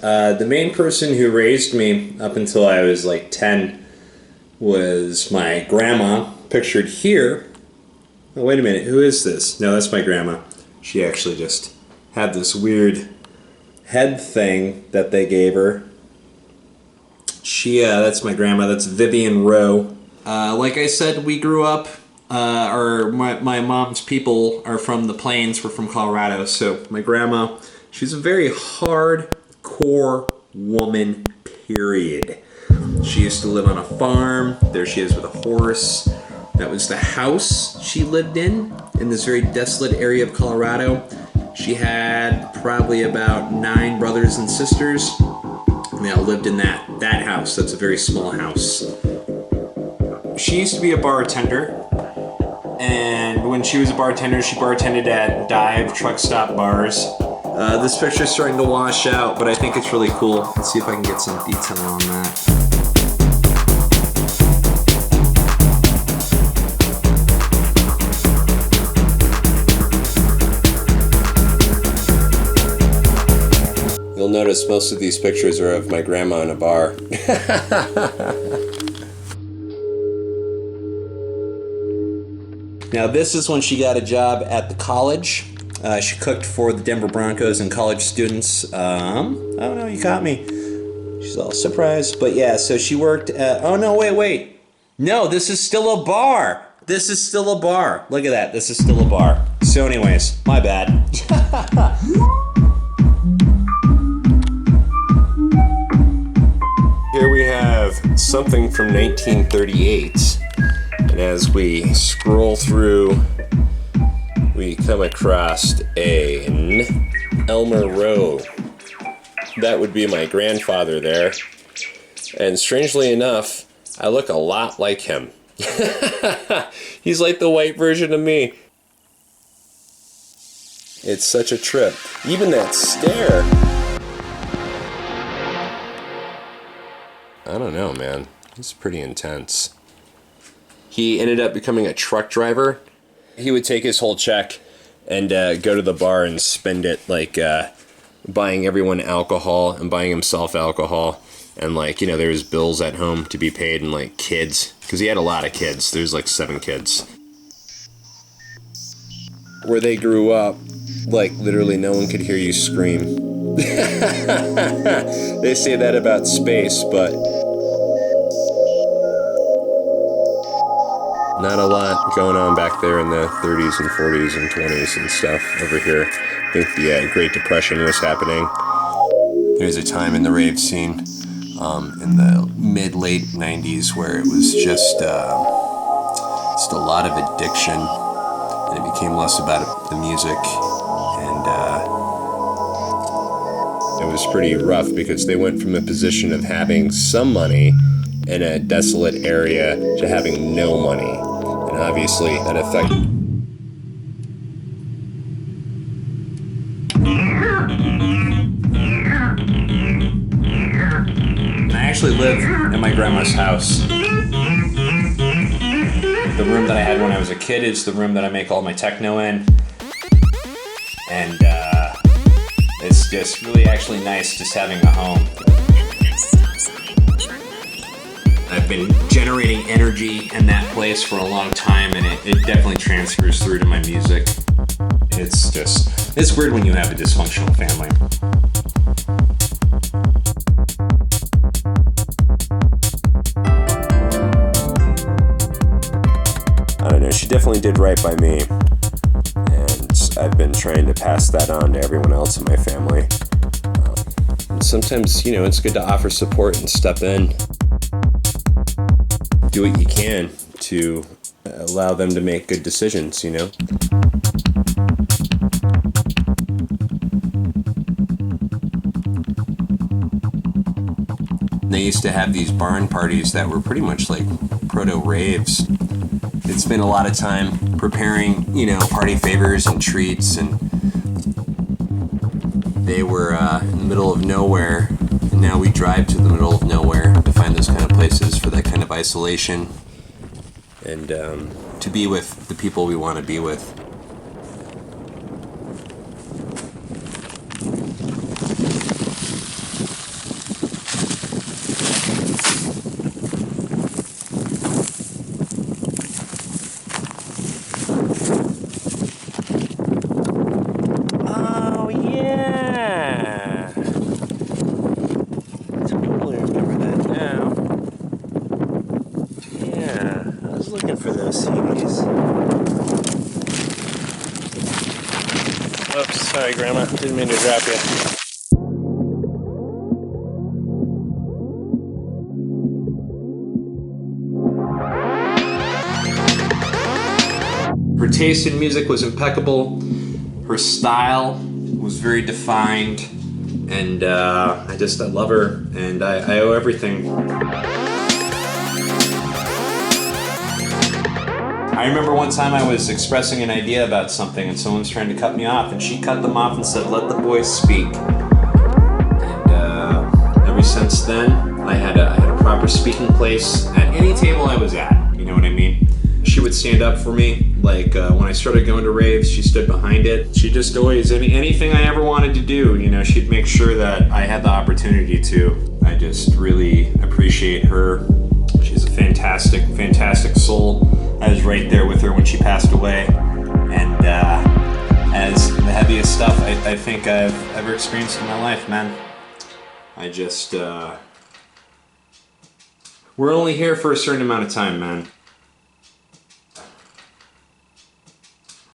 The main person who raised me up until I was like 10 was my grandma, pictured here. Oh, wait a minute, who is this? No, that's my grandma. She actually just had this weird head thing that they gave her. That's my grandma, that's Vivian Rowe. Like I said, we grew up, or my mom's people are from the plains, we're from Colorado, so my grandma, she's a very hardcore woman, period. She used to live on a farm. There she is with a horse. That was the house she lived in this very desolate area of Colorado. She had probably about 9 brothers and sisters, and they all lived in that house. That's a very small house. She used to be a bartender, and when she was a bartender, she bartended at dive truck stop bars. This picture's starting to wash out, but I think it's really cool. Let's see if I can get some detail on that. You'll notice most of these pictures are of my grandma in a bar. Now this is when she got a job at the college. She cooked for the Denver Broncos and college students. Oh no, you caught me. She's all surprised. But yeah, so she worked at, oh no, wait. No, this is still a bar. This is still a bar. Look at that, this is still a bar. So anyways, my bad. Here we have something from 1938. And as we scroll through, we come across an Elmer Rowe. That would be my grandfather there. And strangely enough, I look a lot like him. He's like the white version of me. It's such a trip. Even that stare. I don't know, man. It's pretty intense. He ended up becoming a truck driver. He would take his whole check and go to the bar and spend it like buying everyone alcohol and buying himself alcohol. And like, you know, there was bills at home to be paid and like kids. Because he had a lot of kids. There's like 7 kids. Where they grew up, like literally no one could hear you scream. They say that about space, but not a lot going on back there in the 30s and 40s and 20s and stuff over here. I think the Great Depression was happening. There's a time in the rave scene in the mid-late 90s where it was just a lot of addiction, and it became less about the music, and it was pretty rough because they went from a position of having some money in a desolate area to having no money. And obviously that affected. I actually live in my grandma's house. The room that I had when I was a kid is the room that I make all my techno in. And it's just really actually nice just having a home. I've been generating energy in that place for a long time, and it definitely transfers through to my music. It's weird when you have a dysfunctional family. I don't know, she definitely did right by me, and I've been trying to pass that on to everyone else in my family. And sometimes, you know, it's good to offer support and step in. Do what you can to allow them to make good decisions, you know? They used to have these barn parties that were pretty much like proto-raves. It's been a lot of time preparing, you know, party favors and treats, and they were in the middle of nowhere. And now we drive to the middle of nowhere to find those kind of places for that kind of isolation and to be with the people we want to be with. looking for those CDs. Oops, sorry, Grandma. Didn't mean to drop you. Her taste in music was impeccable. Her style was very defined, and I love her, and I owe everything. I remember one time I was expressing an idea about something and someone was trying to cut me off, and she cut them off and said, "Let the boys speak." And ever since then, I had a proper speaking place at any table I was at, you know what I mean? She would stand up for me, like when I started going to raves, she stood behind it. She just always, anything I ever wanted to do, you know, she'd make sure that I had the opportunity to. I just really appreciate her. She's a fantastic, fantastic soul. I was right there with her when she passed away, and as the heaviest stuff I think I've ever experienced in my life, man. I just, we're only here for a certain amount of time, man.